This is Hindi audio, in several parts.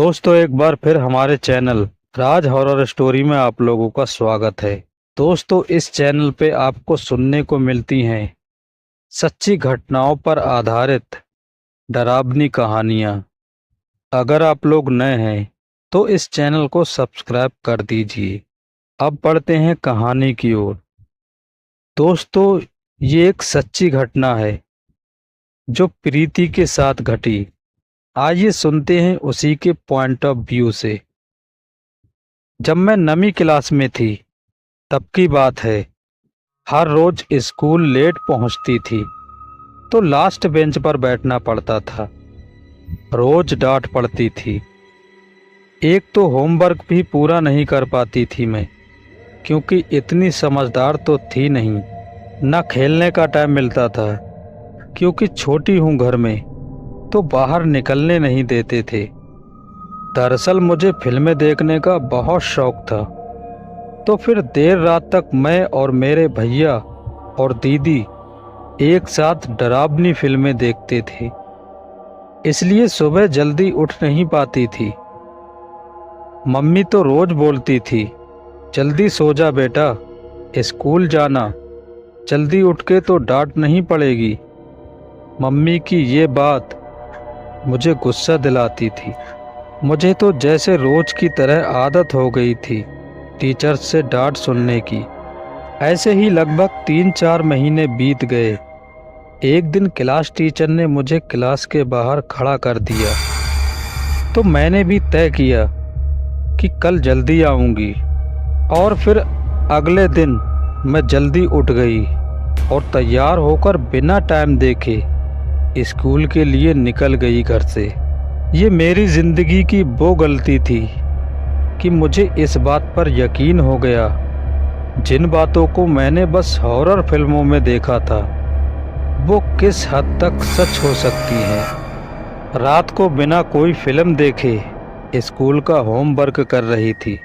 दोस्तों, एक बार फिर हमारे चैनल राज हॉरर स्टोरी में आप लोगों का स्वागत है। दोस्तों, इस चैनल पे आपको सुनने को मिलती हैं सच्ची घटनाओं पर आधारित डरावनी कहानियाँ। अगर आप लोग नए हैं तो इस चैनल को सब्सक्राइब कर दीजिए। अब बढ़ते हैं कहानी की ओर। दोस्तों, ये एक सच्ची घटना है जो प्रीति के साथ घटी। आइए सुनते हैं उसी के पॉइंट ऑफ व्यू से। जब मैं नवीं क्लास में थी तब की बात है। हर रोज स्कूल लेट पहुंचती थी तो लास्ट बेंच पर बैठना पड़ता था। रोज डांट पड़ती थी। एक तो होमवर्क भी पूरा नहीं कर पाती थी मैं, क्योंकि इतनी समझदार तो थी नहीं। न खेलने का टाइम मिलता था, क्योंकि छोटी हूँ घर में, तो बाहर निकलने नहीं देते थे। दरअसल मुझे फिल्में देखने का बहुत शौक था, तो फिर देर रात तक मैं और मेरे भैया और दीदी एक साथ डरावनी फिल्में देखते थे। इसलिए सुबह जल्दी उठ नहीं पाती थी। मम्मी तो रोज बोलती थी, जल्दी सो जा बेटा, स्कूल जाना, जल्दी उठ के तो डांट नहीं पड़ेगी। मम्मी की ये बात मुझे गुस्सा दिलाती थी। मुझे तो जैसे रोज की तरह आदत हो गई थी टीचर से डांट सुनने की। ऐसे ही लगभग 3-4 महीने बीत गए। एक दिन क्लास टीचर ने मुझे क्लास के बाहर खड़ा कर दिया, तो मैंने भी तय किया कि कल जल्दी आऊंगी। और फिर अगले दिन मैं जल्दी उठ गई और तैयार होकर बिना टाइम देखे स्कूल के लिए निकल गई घर से। ये मेरी जिंदगी की वो गलती थी कि मुझे इस बात पर यकीन हो गया, जिन बातों को मैंने बस हॉरर फिल्मों में देखा था वो किस हद तक सच हो सकती हैं। रात को बिना कोई फिल्म देखे स्कूल का होमवर्क कर रही थी।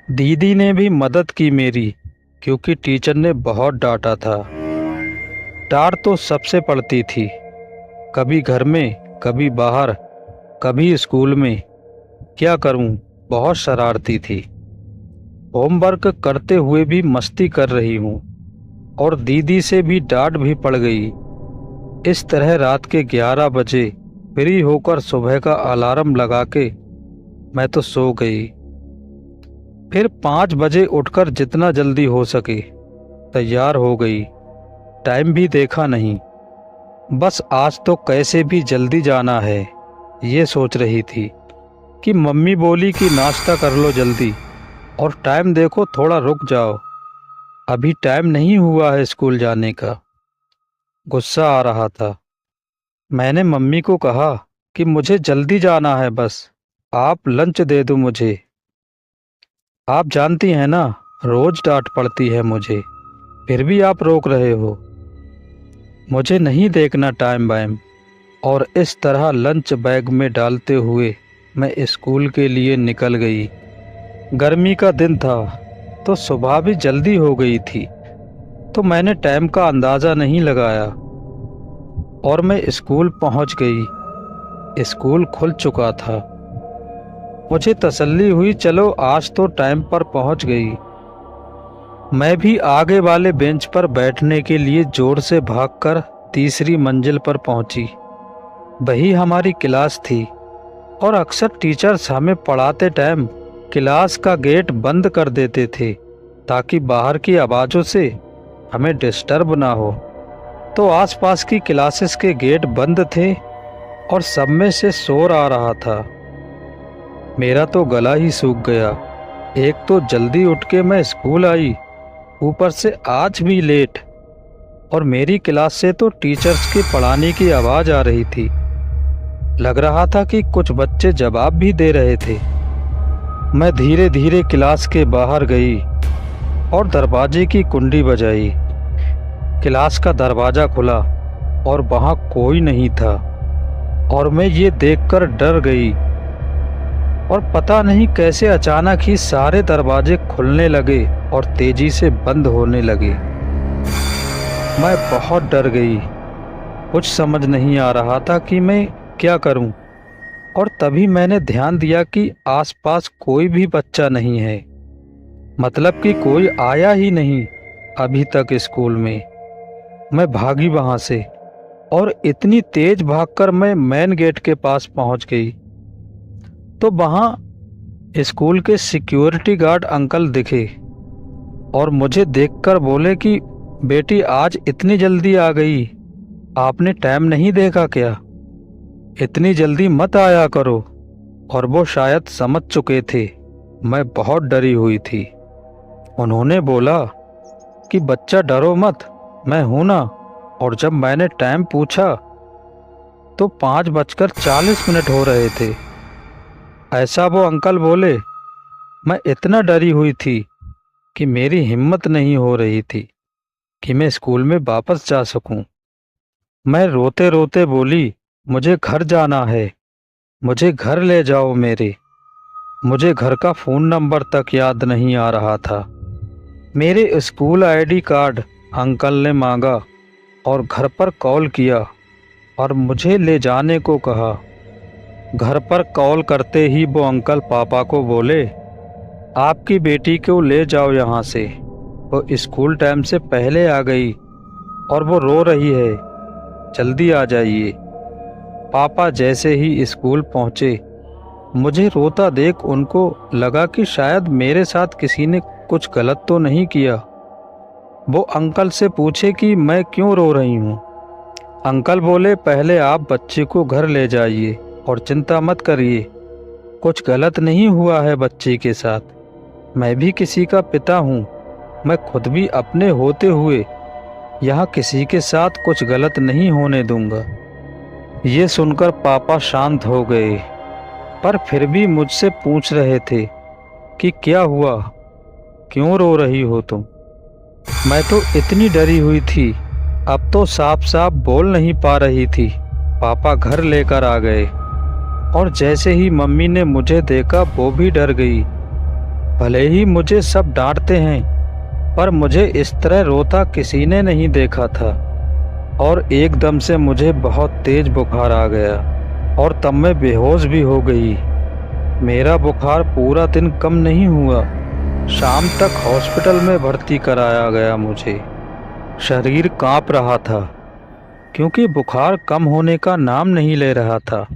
दीदी ने भी मदद की मेरी, क्योंकि टीचर ने बहुत डांटा था। डांट तो सबसे पड़ती थी, कभी घर में, कभी बाहर, कभी स्कूल में। क्या करूं, बहुत शरारती थी। होमवर्क करते हुए भी मस्ती कर रही हूं और दीदी से भी डांट भी पड़ गई। इस तरह रात के 11 बजे फ्री होकर सुबह का अलार्म लगा के मैं तो सो गई। फिर 5 बजे उठकर जितना जल्दी हो सके तैयार हो गई। टाइम भी देखा नहीं, बस आज तो कैसे भी जल्दी जाना है ये सोच रही थी कि मम्मी बोली कि नाश्ता कर लो जल्दी और टाइम देखो, थोड़ा रुक जाओ, अभी टाइम नहीं हुआ है स्कूल जाने का। गुस्सा आ रहा था। मैंने मम्मी को कहा कि मुझे जल्दी जाना है, बस आप लंच दे दो मुझे। आप जानती हैं ना, रोज डांट पड़ती है मुझे, फिर भी आप रोक रहे हो। मुझे नहीं देखना टाइम वाइम। और इस तरह लंच बैग में डालते हुए मैं स्कूल के लिए निकल गई। गर्मी का दिन था तो सुबह भी जल्दी हो गई थी, तो मैंने टाइम का अंदाज़ा नहीं लगाया और मैं स्कूल पहुंच गई। स्कूल खुल चुका था। मुझे तसल्ली हुई, चलो आज तो टाइम पर पहुंच गई। मैं भी आगे वाले बेंच पर बैठने के लिए जोर से भागकर तीसरी मंजिल पर पहुंची। वही हमारी क्लास थी और अक्सर टीचर्स हमें पढ़ाते टाइम क्लास का गेट बंद कर देते थे ताकि बाहर की आवाज़ों से हमें डिस्टर्ब ना हो। तो आसपास की क्लासेस के गेट बंद थे और सब में से शोर आ रहा था। मेरा तो गला ही सूख गया। एक तो जल्दी उठ के मैं स्कूल आई, ऊपर से आज भी लेट, और मेरी क्लास से तो टीचर्स के पढ़ाने की आवाज़ आ रही थी। लग रहा था कि कुछ बच्चे जवाब भी दे रहे थे। मैं धीरे धीरे क्लास के बाहर गई और दरवाजे की कुंडी बजाई। क्लास का दरवाज़ा खुला और वहाँ कोई नहीं था, और मैं ये देखकर डर गई। और पता नहीं कैसे अचानक ही सारे दरवाजे खुलने लगे और तेजी से बंद होने लगे। मैं बहुत डर गई। कुछ समझ नहीं आ रहा था कि मैं क्या करूं। और तभी मैंने ध्यान दिया कि आसपास कोई भी बच्चा नहीं है, मतलब कि कोई आया ही नहीं अभी तक स्कूल में। मैं भागी वहां से और इतनी तेज भागकर मैं मेन गेट के पास पहुंच गई तो वहां स्कूल के सिक्योरिटी गार्ड अंकल दिखे और मुझे देखकर बोले कि बेटी आज इतनी जल्दी आ गई, आपने टाइम नहीं देखा क्या? इतनी जल्दी मत आया करो। और वो शायद समझ चुके थे मैं बहुत डरी हुई थी। उन्होंने बोला कि बच्चा डरो मत, मैं हूं ना। और जब मैंने टाइम पूछा तो 5:40 हो रहे थे। ऐसा वो अंकल बोले। मैं इतना डरी हुई थी कि मेरी हिम्मत नहीं हो रही थी कि मैं स्कूल में वापस जा सकूं। मैं रोते रोते बोली, मुझे घर जाना है, मुझे घर ले जाओ मेरे। मुझे घर का फ़ोन नंबर तक याद नहीं आ रहा था। मेरे स्कूल आईडी कार्ड अंकल ने मांगा और घर पर कॉल किया और मुझे ले जाने को कहा। घर पर कॉल करते ही वो अंकल पापा को बोले, आपकी बेटी को ले जाओ यहाँ से, वो स्कूल टाइम से पहले आ गई और वो रो रही है, जल्दी आ जाइए। पापा जैसे ही स्कूल पहुँचे, मुझे रोता देख उनको लगा कि शायद मेरे साथ किसी ने कुछ गलत तो नहीं किया। वो अंकल से पूछे कि मैं क्यों रो रही हूँ। अंकल बोले, पहले आप बच्चे को घर ले जाइए और चिंता मत करिए, कुछ गलत नहीं हुआ है बच्चे के साथ। मैं भी किसी का पिता हूँ, मैं खुद भी अपने होते हुए यहाँ किसी के साथ कुछ गलत नहीं होने दूंगा। ये सुनकर पापा शांत हो गए, पर फिर भी मुझसे पूछ रहे थे कि क्या हुआ, क्यों रो रही हो तुम? मैं तो इतनी डरी हुई थी, अब तो साफ साफ बोल नहीं पा रही थी। पापा घर लेकर आ गए और जैसे ही मम्मी ने मुझे देखा वो भी डर गई। भले ही मुझे सब डांटते हैं, पर मुझे इस तरह रोता किसी ने नहीं देखा था। और एकदम से मुझे बहुत तेज बुखार आ गया और तब मैं बेहोश भी हो गई। मेरा बुखार पूरा दिन कम नहीं हुआ, शाम तक हॉस्पिटल में भर्ती कराया गया मुझे। शरीर कांप रहा था क्योंकि बुखार कम होने का नाम नहीं ले रहा था।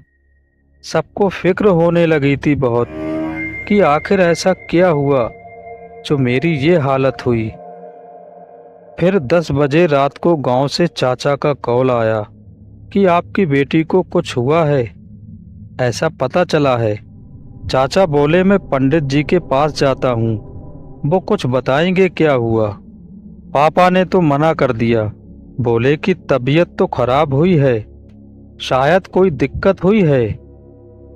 सबको फिक्र होने लगी थी बहुत कि आखिर ऐसा क्या हुआ जो मेरी ये हालत हुई। फिर 10 बजे रात को गांव से चाचा का कॉल आया कि आपकी बेटी को कुछ हुआ है, ऐसा पता चला है। चाचा बोले, मैं पंडित जी के पास जाता हूँ, वो कुछ बताएंगे क्या हुआ। पापा ने तो मना कर दिया, बोले कि तबीयत तो खराब हुई है, शायद कोई दिक्कत हुई है,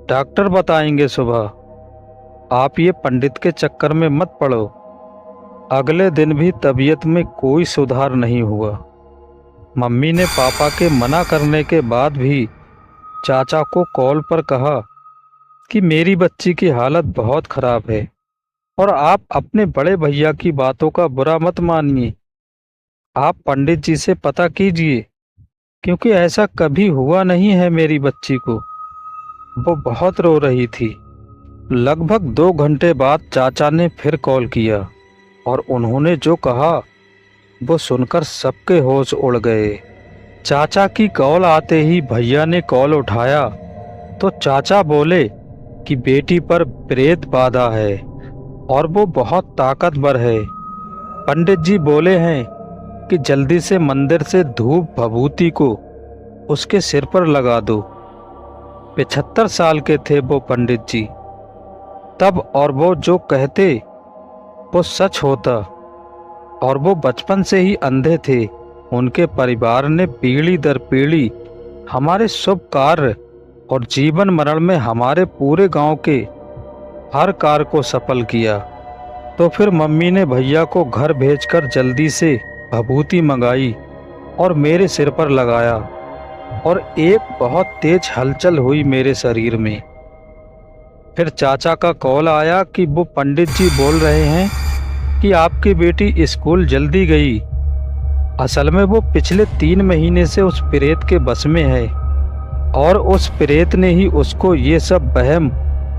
डॉक्टर बताएंगे सुबह, आप ये पंडित के चक्कर में मत पड़ो। अगले दिन भी तबीयत में कोई सुधार नहीं हुआ। मम्मी ने पापा के मना करने के बाद भी चाचा को कॉल पर कहा कि मेरी बच्ची की हालत बहुत खराब है और आप अपने बड़े भैया की बातों का बुरा मत मानिए, आप पंडित जी से पता कीजिए, क्योंकि ऐसा कभी हुआ नहीं है मेरी बच्ची को। वो बहुत रो रही थी। लगभग 2 घंटे बाद चाचा ने फिर कॉल किया और उन्होंने जो कहा वो सुनकर सबके होश उड़ गए। चाचा की कॉल आते ही भैया ने कॉल उठाया तो चाचा बोले कि बेटी पर प्रेत बाधा है और वो बहुत ताकतवर है। पंडित जी बोले हैं कि जल्दी से मंदिर से धूप भभूति को उसके सिर पर लगा दो। 75 साल के थे वो पंडित जी तब, और वो जो कहते वो सच होता। और वो बचपन से ही अंधे थे। उनके परिवार ने पीढ़ी दर पीढ़ी हमारे शुभ कार्य और जीवन मरण में हमारे पूरे गांव के हर कार्य को सफल किया। तो फिर मम्मी ने भैया को घर भेजकर जल्दी से भभूति मंगाई और मेरे सिर पर लगाया और एक बहुत तेज हलचल हुई मेरे शरीर में। फिर चाचा का कॉल आया कि वो पंडित जी बोल रहे हैं कि आपकी बेटी स्कूल जल्दी गई। असल में वो पिछले 3 महीने से उस प्रेत के बस में है। और उस प्रेत ने ही उसको ये सब वहम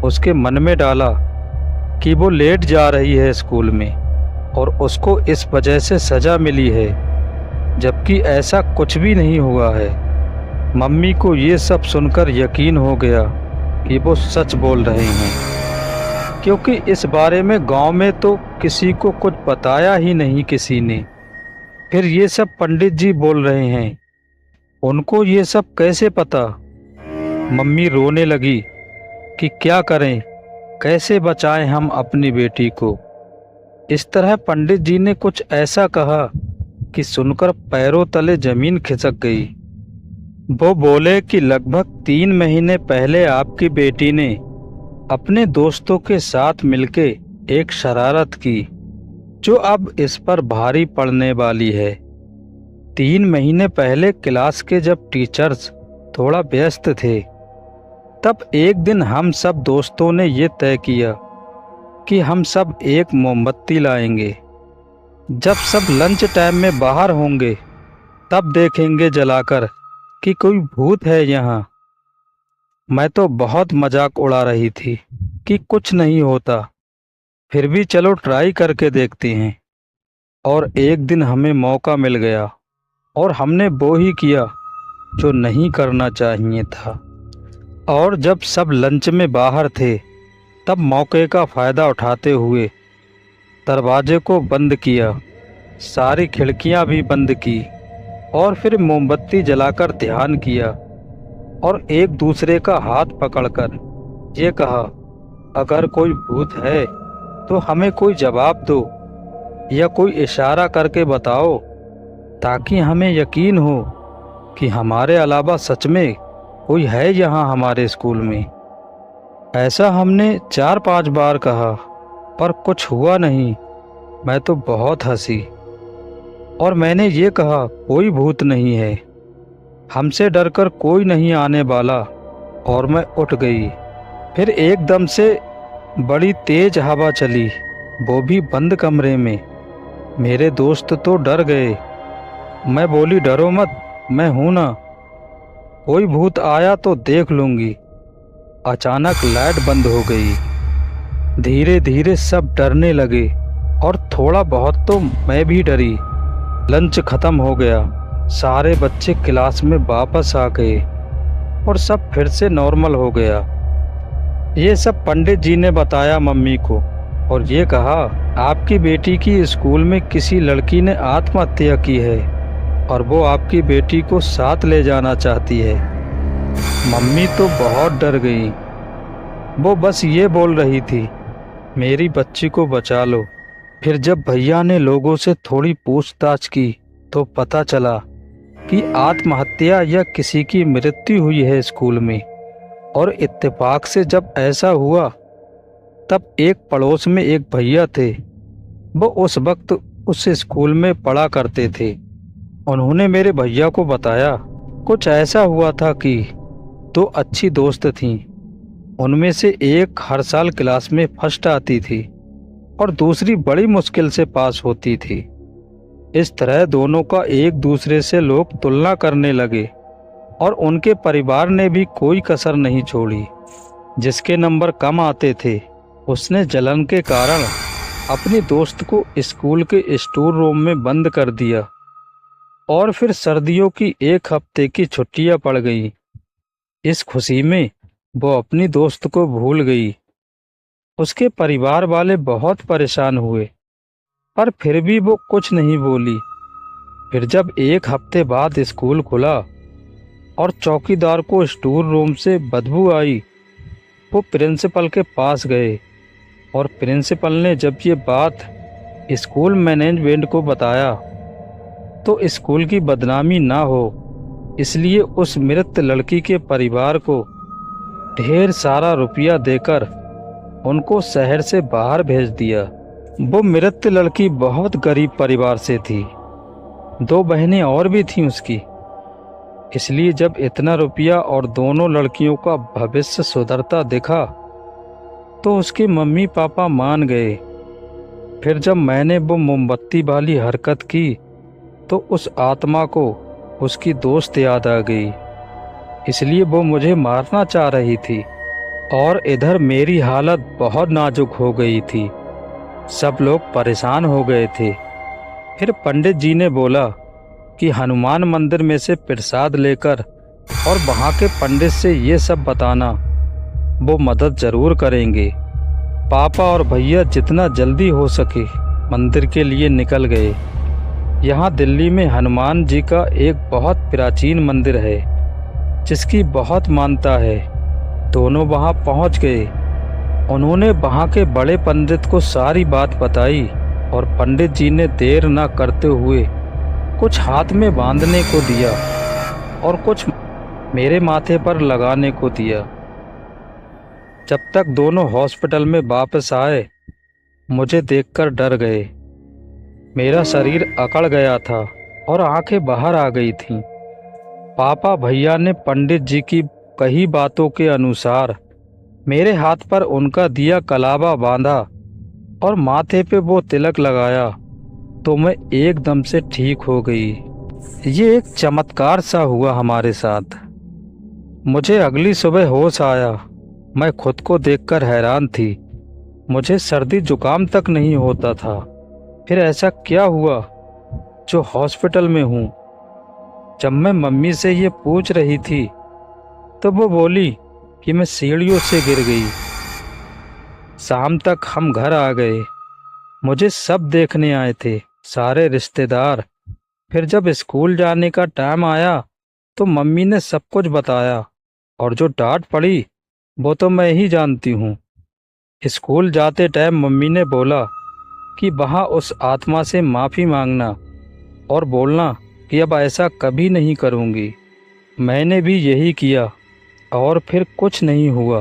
उसके मन में डाला कि वो लेट जा रही है स्कूल में और उसको इस वजह से सज़ा मिली है, जबकि ऐसा कुछ भी नहीं हुआ है। मम्मी को ये सब सुनकर यकीन हो गया कि वो सच बोल रहे हैं, क्योंकि इस बारे में गांव में तो किसी को कुछ बताया ही नहीं किसी ने। फिर ये सब पंडित जी बोल रहे हैं, उनको ये सब कैसे पता? मम्मी रोने लगी कि क्या करें, कैसे बचाएं हम अपनी बेटी को। इस तरह पंडित जी ने कुछ ऐसा कहा कि सुनकर पैरों तले जमीन खिसक गई। वो बोले कि लगभग 3 महीने पहले आपकी बेटी ने अपने दोस्तों के साथ मिलके एक शरारत की जो अब इस पर भारी पड़ने वाली है। 3 महीने पहले क्लास के जब टीचर्स थोड़ा व्यस्त थे, तब एक दिन हम सब दोस्तों ने ये तय किया कि हम सब एक मोमबत्ती लाएंगे। जब सब लंच टाइम में बाहर होंगे तब देखेंगे जलाकर कि कोई भूत है यहाँ। मैं तो बहुत मजाक उड़ा रही थी कि कुछ नहीं होता, फिर भी चलो ट्राई करके देखते हैं। और एक दिन हमें मौका मिल गया और हमने वो ही किया जो नहीं करना चाहिए था। और जब सब लंच में बाहर थे तब मौके का फ़ायदा उठाते हुए दरवाजे को बंद किया, सारी खिड़कियां भी बंद की और फिर मोमबत्ती जलाकर ध्यान किया और एक दूसरे का हाथ पकड़कर ये कहा, अगर कोई भूत है तो हमें कोई जवाब दो या कोई इशारा करके बताओ, ताकि हमें यकीन हो कि हमारे अलावा सच में कोई है यहाँ हमारे स्कूल में। ऐसा हमने 4-5 बार कहा पर कुछ हुआ नहीं। मैं तो बहुत हंसी और मैंने ये कहा, कोई भूत नहीं है, हमसे डरकर कोई नहीं आने वाला, और मैं उठ गई। फिर एकदम से बड़ी तेज हवा चली, वो भी बंद कमरे में। मेरे दोस्त तो डर गए। मैं बोली, डरो मत, मैं हूं ना, कोई भूत आया तो देख लूंगी। अचानक लाइट बंद हो गई। धीरे धीरे सब डरने लगे और थोड़ा बहुत तो मैं भी डरी। लंच खत्म हो गया, सारे बच्चे क्लास में वापस आ गए और सब फिर से नॉर्मल हो गया। ये सब पंडित जी ने बताया मम्मी को और ये कहा, आपकी बेटी की स्कूल में किसी लड़की ने आत्महत्या की है और वो आपकी बेटी को साथ ले जाना चाहती है। मम्मी तो बहुत डर गई। वो बस ये बोल रही थी, मेरी बच्ची को बचा लो। फिर जब भैया ने लोगों से थोड़ी पूछताछ की तो पता चला कि आत्महत्या या किसी की मृत्यु हुई है स्कूल में। और इत्तेफाक से जब ऐसा हुआ तब एक पड़ोस में एक भैया थे, वो उस वक्त उस स्कूल में पढ़ा करते थे। उन्होंने मेरे भैया को बताया, कुछ ऐसा हुआ था कि 2 अच्छी दोस्त थीं, उनमें से एक हर साल क्लास में फर्स्ट आती थी और दूसरी बड़ी मुश्किल से पास होती थी। इस तरह दोनों का एक दूसरे से लोग तुलना करने लगे और उनके परिवार ने भी कोई कसर नहीं छोड़ी। जिसके नंबर कम आते थे उसने जलन के कारण अपनी दोस्त को स्कूल के स्टोर रूम में बंद कर दिया और फिर सर्दियों की 1 हफ्ते की छुट्टियां पड़ गई। इस खुशी में वो अपनी दोस्त को भूल गई। उसके परिवार वाले बहुत परेशान हुए पर फिर भी वो कुछ नहीं बोली। फिर जब 1 हफ्ते बाद स्कूल खुला और चौकीदार को स्टोर रूम से बदबू आई, वो प्रिंसिपल के पास गए और प्रिंसिपल ने जब ये बात स्कूल मैनेजमेंट को बताया तो स्कूल की बदनामी ना हो इसलिए उस मृत लड़की के परिवार को ढेर सारा रुपया देकर उनको शहर से बाहर भेज दिया। वो मृत लड़की बहुत गरीब परिवार से थी, 2 बहनें और भी थीं उसकी। इसलिए जब इतना रुपया और दोनों लड़कियों का भविष्य सुधरता दिखा तो उसके मम्मी पापा मान गए। फिर जब मैंने वो मोमबत्ती वाली हरकत की तो उस आत्मा को उसकी दोस्त याद आ गई इसलिए वो मुझे मारना चाह रही थी और इधर मेरी हालत बहुत नाजुक हो गई थी। सब लोग परेशान हो गए थे। फिर पंडित जी ने बोला कि हनुमान मंदिर में से प्रसाद लेकर और वहाँ के पंडित से ये सब बताना, वो मदद ज़रूर करेंगे। पापा और भैया जितना जल्दी हो सके मंदिर के लिए निकल गए। यहाँ दिल्ली में हनुमान जी का एक बहुत प्राचीन मंदिर है जिसकी बहुत मान्यता है। दोनों वहाँ पहुँच गए। उन्होंने वहाँ के बड़े पंडित को सारी बात बताई और पंडित जी ने देर न करते हुए कुछ हाथ में बांधने को दिया और कुछ मेरे माथे पर लगाने को दिया। जब तक दोनों हॉस्पिटल में वापस आए, मुझे देखकर डर गए। मेरा शरीर अकड़ गया था और आंखें बाहर आ गई थीं। पापा भैया ने पंडित जी की कही बातों के अनुसार मेरे हाथ पर उनका दिया कलावा बांधा और माथे पे वो तिलक लगाया तो मैं एकदम से ठीक हो गई। ये एक चमत्कार सा हुआ हमारे साथ। मुझे अगली सुबह होश आया। मैं खुद को देखकर हैरान थी। मुझे सर्दी जुकाम तक नहीं होता था। फिर ऐसा क्या हुआ जो हॉस्पिटल में हूँ? जब मैं मम्मी से ये पूछ रही थी तो वो बोली कि मैं सीढ़ियों से गिर गई। शाम तक हम घर आ गए। मुझे सब देखने आए थे, सारे रिश्तेदार। फिर जब स्कूल जाने का टाइम आया तो मम्मी ने सब कुछ बताया और जो डांट पड़ी वो तो मैं ही जानती हूँ। स्कूल जाते टाइम मम्मी ने बोला कि वहाँ उस आत्मा से माफ़ी मांगना और बोलना कि अब ऐसा कभी नहीं करूँगी। मैंने भी यही किया और फिर कुछ नहीं हुआ।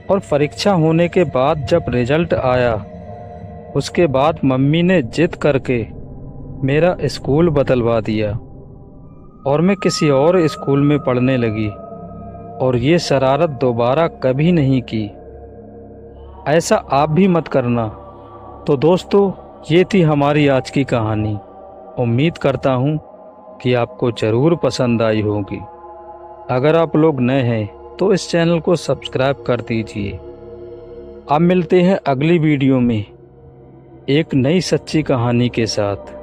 और परीक्षा होने के बाद जब रिजल्ट आया, उसके बाद मम्मी ने जिद करके मेरा स्कूल बदलवा दिया और मैं किसी और स्कूल में पढ़ने लगी और ये शरारत दोबारा कभी नहीं की। ऐसा आप भी मत करना। तो दोस्तों, ये थी हमारी आज की कहानी। उम्मीद करता हूँ कि आपको ज़रूर पसंद आई होगी। अगर आप लोग नए हैं तो इस चैनल को सब्सक्राइब कर दीजिए। अब मिलते हैं अगली वीडियो में एक नई सच्ची कहानी के साथ।